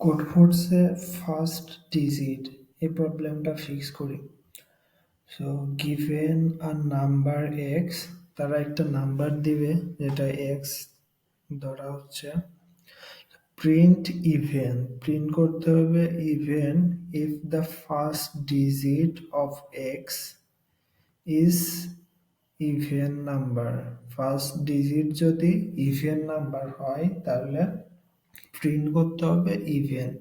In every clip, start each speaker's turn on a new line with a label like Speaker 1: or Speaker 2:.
Speaker 1: কোডফোর্সে first digit এই প্রবলেমটা fix করি। So given a number x, তারা একটা নাম্বার দিবে যেটা এক্স ধরা হচ্ছে। প্রিন্ট ইভেন, প্রিন্ট করতে হবে even if the first digit of x is even number. First digit যদি ইভেন নাম্বার হয় তাহলে প্রিন্ট করতে হবে ইভেন,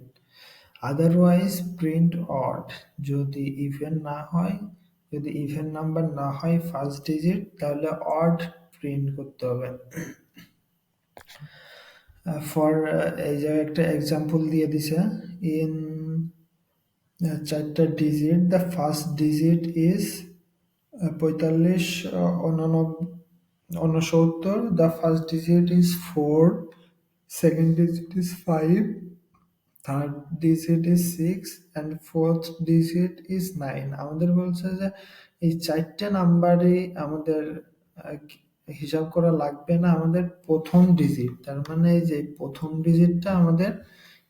Speaker 1: আদারওয়াইজ প্রিন্ট অড। যদি ইভেন না হয়, যদি ইভেন নাম্বার না হয় ফার্স্ট ডিজিট, তাহলে অড প্রিন্ট করতে হবে। ফর এই যে একটা এক্সাম্পল দিয়ে দিছে, ইন চারটা digit, the first digit is 45 69, the first digit is 4, second digit is 5, third digit is 6 and fourth digit is 9। আমাদের বলছে যে এই চারটে নাম্বারই আমাদের হিসাব করা লাগবে না, আমাদের প্রথম ডিজিট, তার মানে এই যে প্রথম ডিজিটটা আমাদের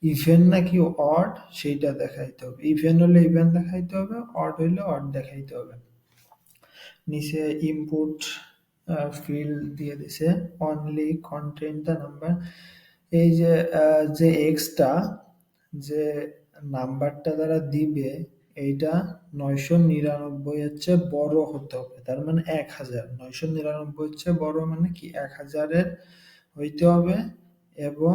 Speaker 1: ইভেন নাকি অড সেইটা দেখাইতে হবে। ইভেন হলে ইভেন দেখাইতে হবে, অড হইলে অড দেখাইতে হবে। নিচে ইনপুট ফিল্ড দিয়ে দিছে, অনলি কন্টেন্ট দ্য নাম্বার। এই যে যে এক্সটা, যে নাম্বারটা তারা দিবে এইটা 999 হচ্ছে বড় হতে হবে, তার মানে 1000। 999 হচ্ছে বড়, মানে কি 1000-এর হইতে হবে এবং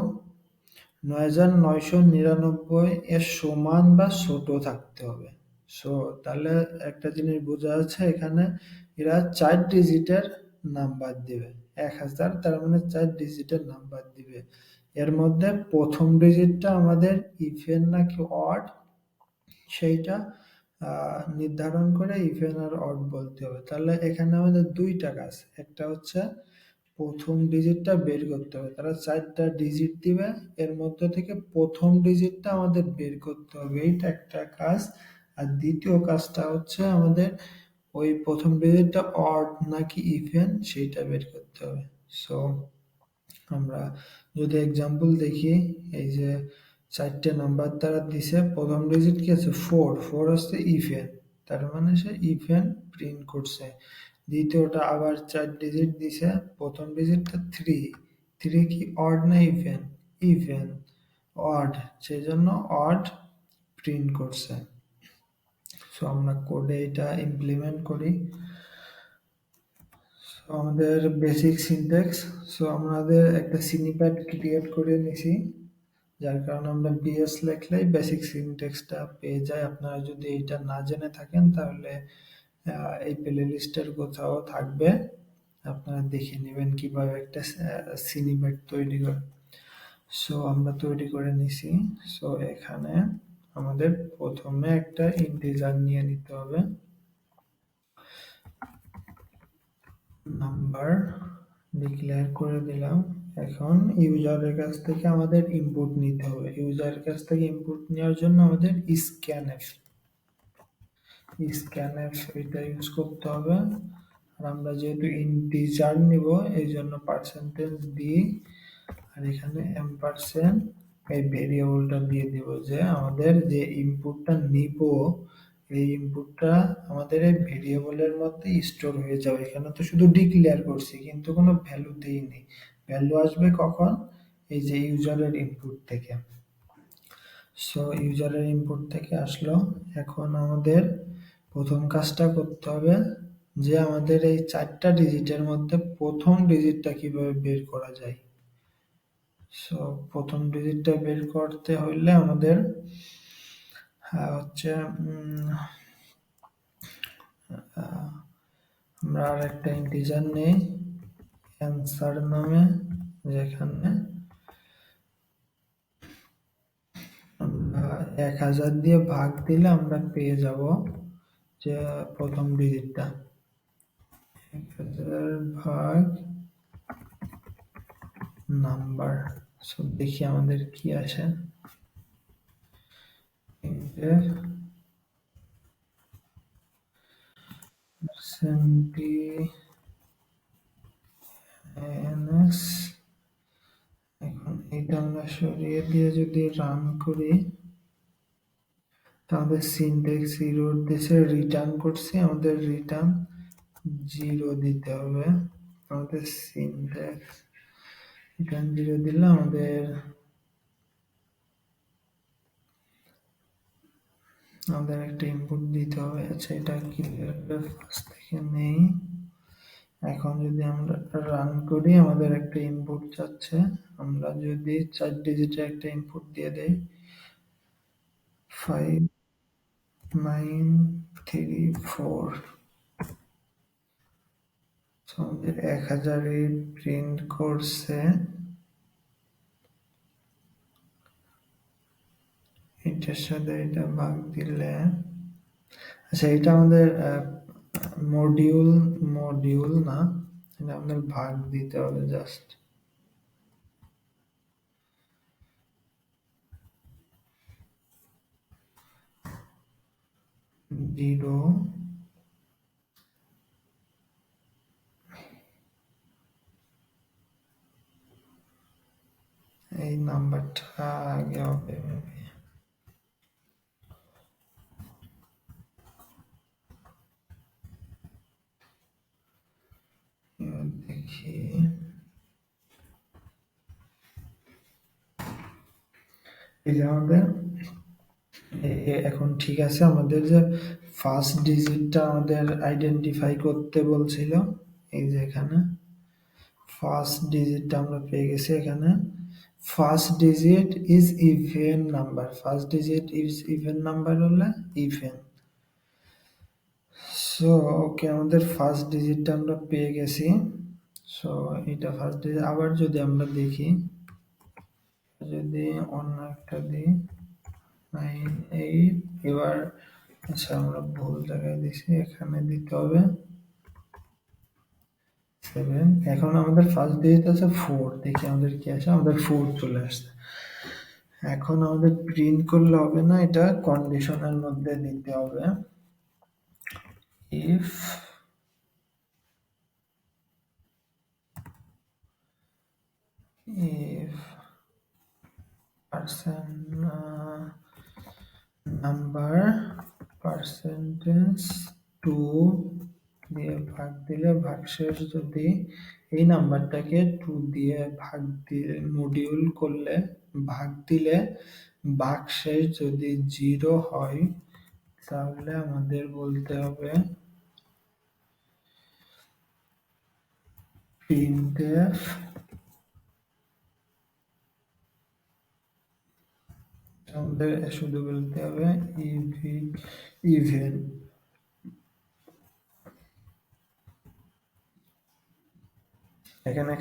Speaker 1: 9999 এর সমান বা ছোট থাকতে হবে। সো তাহলে একটা জিনিস বোঝা যাচ্ছে এখানে, এরা 4 ডিজিটের নাম্বার দিবে। 1000 তার মানে 4 ডিজিটের নাম্বার দিবে। এর মধ্যে প্রথম ডিজিটটা আমাদের ইভেন নাকি অড সেইটা নির্ধারণ করে ইভেন আর অড বলতে হবে। তাহলে এখানে আমাদের দুইটা কাজ, একটা হচ্ছে প্রথম ডিজিটটা বের করতে হবে, তারা 4টা ডিজিট দিবে, এর মধ্যে থেকে প্রথম ডিজিটটা আমাদের বের করতে হবে, এইটা একটা কাজ। আর দ্বিতীয় কাজটা হচ্ছে আমাদের ওই প্রথম ডিজিটটা অড নাকি ইভেন সেইটা বের করতে হবে। সো আমরা যদি এক্সাম্পল দেখি, এই যে 4টে নাম্বার তারা দিছে, প্রথম ডিজিট কি আছে 4, 4 হচ্ছে ইভেন, তার মানে সে ইভেন প্রিন্ট করছে। দ্বিতীয়টা আবার 4 ডিজিট দিছে, প্রথম ডিজিটটা 3, 3 কি অড না ইভেন? ইভেন, অড, সেই জন্য অড প্রিন্ট করছে। সো আমরা কোডে এটা ইমপ্লিমেন্ট করি। আমাদের বেসিক সিনট্যাক্স, সো আমাদের একটা সিনিপ্যাড ক্রিয়েট করে নিছি, যার কারণে আমরা বিএস লিখলেই বেসিক সিনট্যাক্সটা পেয়ে যাই। আপনারা যদি এটা না জেনে থাকেন তাহলে এই প্লে লিস্টের কোথাও থাকবে, আপনারা দেখে নেবেন কিভাবে একটা সিনিপ্যাড তৈরি করে। সো আমরা তৈরি করে নিছি। সো এখানে আমাদের প্রথমে একটা ইন্টিজার নিয়ে নিতে হবে, নাম্বার ডিক্লেয়ার করে দিলাম। এখন ইউজারের কাছ থেকে আমাদের ইনপুট নিতে হবে। ইউজারের কাছ থেকে ইনপুট নেওয়ার জন্য আমাদের স্ক্যানএফ এটা ইউজ করতে হবে। আর আমরা যেহেতু ইন্টিজার নিব এই জন্য পার্সেন্টেজ দিই, আর এখানে এম্পারসেন্ট এই ভেরিয়েবলটা দিয়ে দিব, যে আমাদের যে ইনপুটটা নিব এই ইনপুটটা আমাদের এই ভেরিয়েবলের মধ্যে স্টোর হয়ে যাবে। এখানে তো শুধু ডিক্লেয়ার করছি কিন্তু কোনো ভ্যালু দেইনি, ভ্যালু আসবে কখন? এই যে ইউজারের ইনপুট থেকে। সো ইউজারের ইনপুট থেকে আসলো। এখন আমাদের প্রথম কাজটা করতে হবে যে আমাদের এই 4টা ডিজিটের মধ্যে প্রথম ডিজিটটা কিভাবে বের করা যায়। সো প্রথম ডিজিটটা বের করতে হইলে আমাদের হচ্ছে আমরা আর একটা ইন্টিজার নেই অ্যান্সার নামে, যেখানে 1000 দিয়ে ভাগ দিলে আমরা পেয়ে যাব যে প্রথম ডিজিটটা 1000 ভাগ নাম্বার। সো দেখি আমাদের কি আসে। এখন এইটা আমরা সরিয়ে দিয়ে যদি রান করি, তাহলে সিনট্যাক্স এরর দিছে, রিটার্ন করছি, আমাদের রিটার্ন 0 দিতে হবে। আমাদের সিনট্যাক্স রিটার্ন 0 দিলে আমাদের একটা ইনপুট দিতে হবে। আচ্ছা, এটা ক্লিয়ার করে ফার্স্ট থেকে নেই। এখন যদি আমরা রান করি, আমাদের একটা ইনপুট যাচ্ছে। আমরা যদি 4 ডিজিটের একটা ইনপুট দিয়ে দেই 5934, আমাদের 1000 প্রিন্ট করছে। এটার সাথে এটা ভাগ দিলে, আচ্ছা এটা আমাদের মডিউল না, এটা আমাদের ভাগ দিতে হবে জাস্ট। 0, এই নাম্বারটা আগে হবে মেবি। দেখি, এই যে আমাদের এখন ঠিক আছে। আমাদের যে ফার্স্ট ডিজিটটা আমাদের আইডেন্টিফাই করতে বলছিল, এই যে এখানে ফার্স্ট ডিজিটটা আমরা পেয়ে গেছি। এখানে first digit is even number, first digit is even number হলে ইভেন। সো ওকে, আমাদের ফার্স্ট ডিজিটটা আমরা পেয়ে গেছি। সো এটা ফার্স্ট ডিজিট। আবার যদি আমরা দেখি, যদি অন্য একটা দিই 98, এবার আচ্ছা আমরা ভুল জায়গায় দিছি, এখানে দিতে হবে 7। এখন আমাদের ফার্স্ট ডিজিট আছে 4, দেখি আমাদের কি আছে, আমাদের 4 চলে আসছে। এখন আমাদের প্রিন্ট করলে হবে না, এটা কন্ডিশনের মধ্যে দিতে হবে। ইফ if নাম্বার পার্সেন্টেজ 2 দিয়ে ভাগ দিলে ভাগশেষ যদি এই নাম্বারটাকে 2 দিয়ে ভাগ দিয়ে মডিউল করলে ভাগ দিলে ভাগশেষ যদি 0 হয়, তাহলে আমাদের বলতে হবে printf আমাদের শুধু বলতে হবে ইভেন। এখানে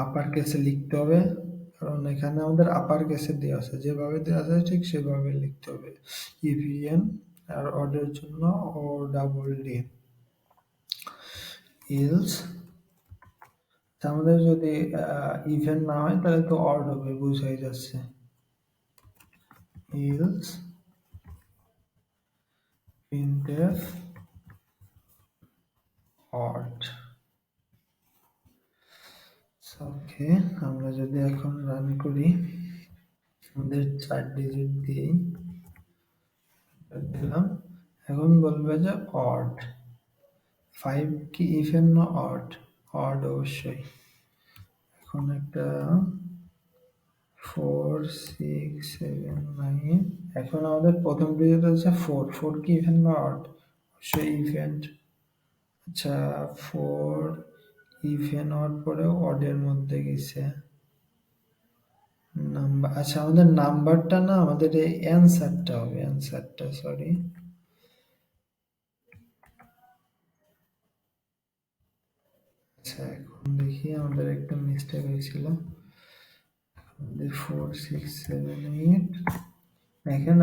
Speaker 1: আপার কেসে লিখতে হবে, কারণ এখানে আমাদের আপার কেসে দেওয়া আছে, যেভাবে দেওয়া আছে ঠিক সেভাবে লিখতে হবে। ইভিএন আর অর্ডের জন্য ও ডাবল ডি। ইলস আমাদের যদি ইভেন না হয় তাহলে তো অড হবে, বুঝাই যাচ্ছে। Else printf odd। ওকে, আমরা যদি এখন রান করি, আমাদের 4 ডিজিট দিয়েই দিলাম। এখন বলবে যে অড। 5 কি ইভেন না অড? অড অবশ্যই। এখন একটা 4 6 7 9, এখন আমাদের প্রথম ডিজিট হচ্ছে 4। 4 কি ইভেন না অড? অবশ্যই ইভেন্ট। আচ্ছা, 4 ইভেন অড পরে অডের মধ্যে গেছে নাম্বার। আচ্ছা, আমাদের নাম্বারটা না, আমাদের এই অ্যান্সারটা হবে, অ্যান্সারটা সরি। আচ্ছা, এখন দেখি আমাদের একটা মিস্টেক হয়েছিল। আমাদের 4 6 7 8,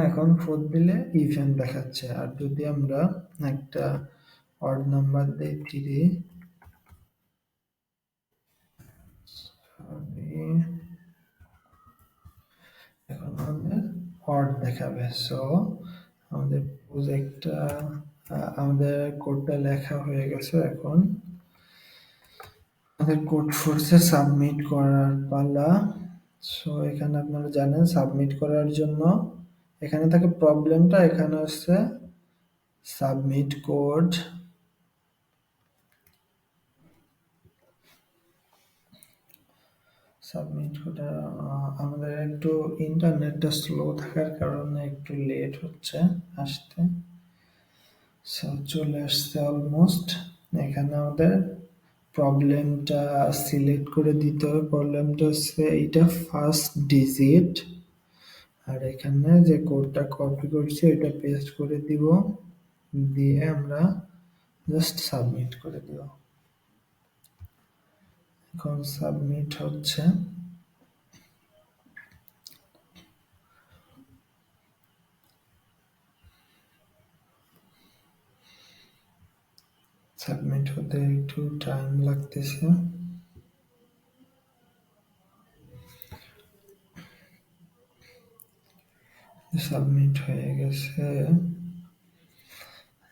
Speaker 1: এখন 4 দিলে ইভেন দেখাচ্ছে, আর যদি আমরা একটা অড নাম্বার দিই 3, এখন আমাদের অড দেখাবে। সো আমাদের প্রজেক্টটা আমাদের কোডটা লেখা হয়ে গেছে। এখন আমাদের কোড ফোর্সে সাবমিট করার পালা। সো এখানে আপনারা জানেন সাবমিট করার জন্য এখানে থাকে প্রবলেমটা, এখানে হচ্ছে সাবমিট কোড। সাবমিট কোডটা আমাদের একটু ইন্টারনেটটা স্লো থাকার কারণে একটু লেট হচ্ছে আসতে। সো চলে আসছে অলমোস্ট। এখানে আমাদের প্রবলেমটা সিলেক্ট করে দিতে হবে। প্রবলেমটা হচ্ছে এইটা ফার্স্ট ডিজিট, আর এখানে যে কোডটা কপি করছি এটা পেস্ট করে দিব, দিয়ে আমরা জাস্ট সাবমিট করে দিব। এখন সাবমিট হচ্ছে। সাবমিট হতে একটু টাইম লাগতেছে। সাবমিট হয়ে গেছে।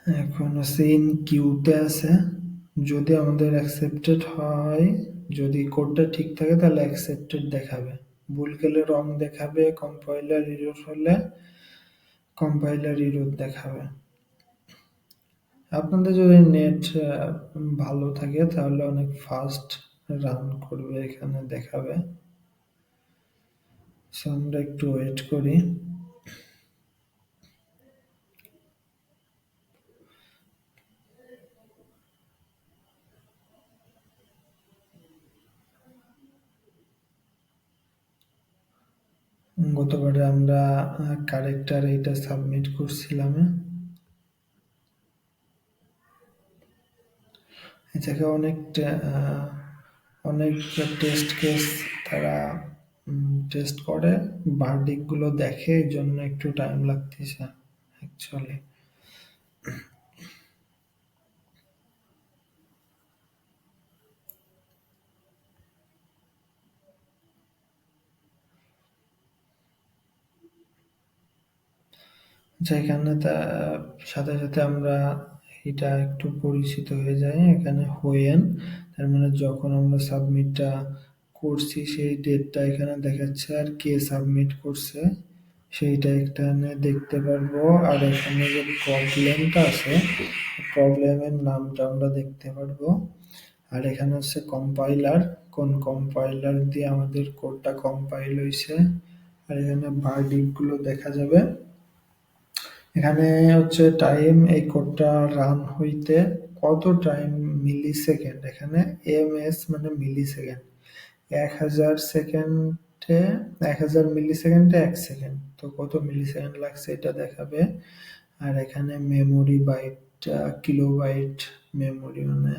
Speaker 1: এখন সিন কিউতে আছে। যদি আমাদের অ্যাকসেপ্টেড হয়, যদি কোডটা ঠিক থাকে তাহলে অ্যাকসেপ্টেড দেখাবে, ভুল গেলে রং দেখাবে, কম্পাইলার এরর হলে কম্পাইলার এরর দেখাবে। আপনাদের যদি নেট ভালো থাকে তাহলে অনেক ফাস্ট রান করবে, এখানে দেখাবে। সো আমরা একটু ওয়েট করি। গতবারে আমরা কারেক্টার এইটা সাবমিট করছিলাম। এই জায়গায় অনেক টেস্ট কেস তারা টেস্ট করে, ভার্ডিক্টগুলো দেখে, এই জন্য একটু টাইম লাগতেছে অ্যাকচুয়ালি। যেখানে সাথে সাথে আমরা এটা একটু পরিচিত হয়ে যায়। এখানে হোয়েন, তার মানে যখন আমরা সাবমিটটা করছি সেই ডেটটা এখানে দেখাচ্ছে, আর কে সাবমিট করছে সেইটা এখানে দেখতে পারবো। আর এখানে যে প্রবলেমটা আছে, প্রবলেমের নামটা আমরা দেখতে পারবো। আর এখানে হচ্ছে কম্পাইলার, কোন কম্পাইলার দিয়ে আমাদের কোডটা কম্পাইল হয়েছে, আর এখানে ভার্ডিক্ট গুলো দেখা যাবে। এখানে হচ্ছে টাইম, এই কোডটা রান হইতে কত টাইম, মিলি সেকেন্ড। এখানে এমএস মানে মিলি সেকেন্ড, 1000 সেকেন্ডে, 1000 মিলি সেকেন্ডে 1 সেকেন্ড, তো কত মিলি সেকেন্ড লাগছে এটা দেখাবে। আর এখানে মেমোরি বাইট, কিলোবাইট মেমোরি, মানে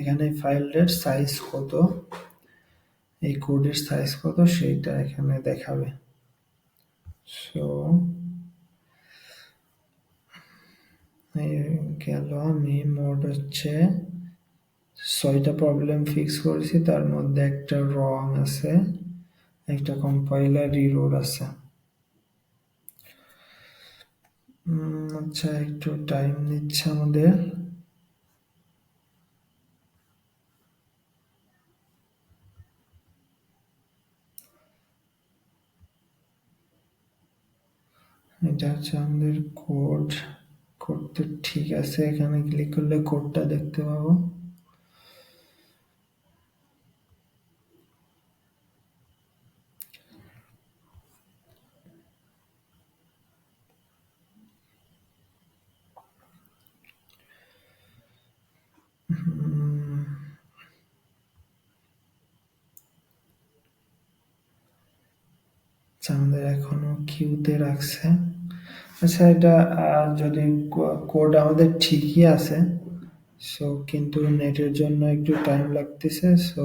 Speaker 1: এখানে ফাইলের সাইজ কত, এই কোডের সাইজ কত সেইটা এখানে দেখাবে। সো গেল, আমি মোড হচ্ছে 6টা প্রবলেম ফিক্স করেছি, তার মধ্যে একটা রং আছে, একটা কম্পাইলার এরর আছে। আচ্ছা, একটু টাইম নিচ্ছে আমাদের। এটা হচ্ছে আমাদের কোড। কোডটা ঠিক আছে, এখানে ক্লিক করলে কোডটা দেখতে পাবো। আমাদের এখনো কিউতে রাখছে। আচ্ছা, এটা যদি কোড আমাদের ঠিকই আছে, সো কিন্তু নেটের জন্য একটু টাইম লাগতেছে। সো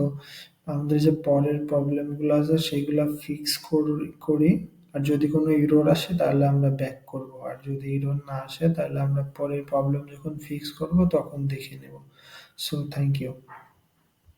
Speaker 1: আমাদের যে পরের প্রবলেমগুলো আছে সেগুলো ফিক্স করি। আর যদি কোনো ইরোর আসে তাহলে আমরা ব্যাক করব, আর যদি ইরোর না আসে তাহলে আমরা পরের প্রবলেম যখন ফিক্স করব তখন দেখে নেব। So thank you.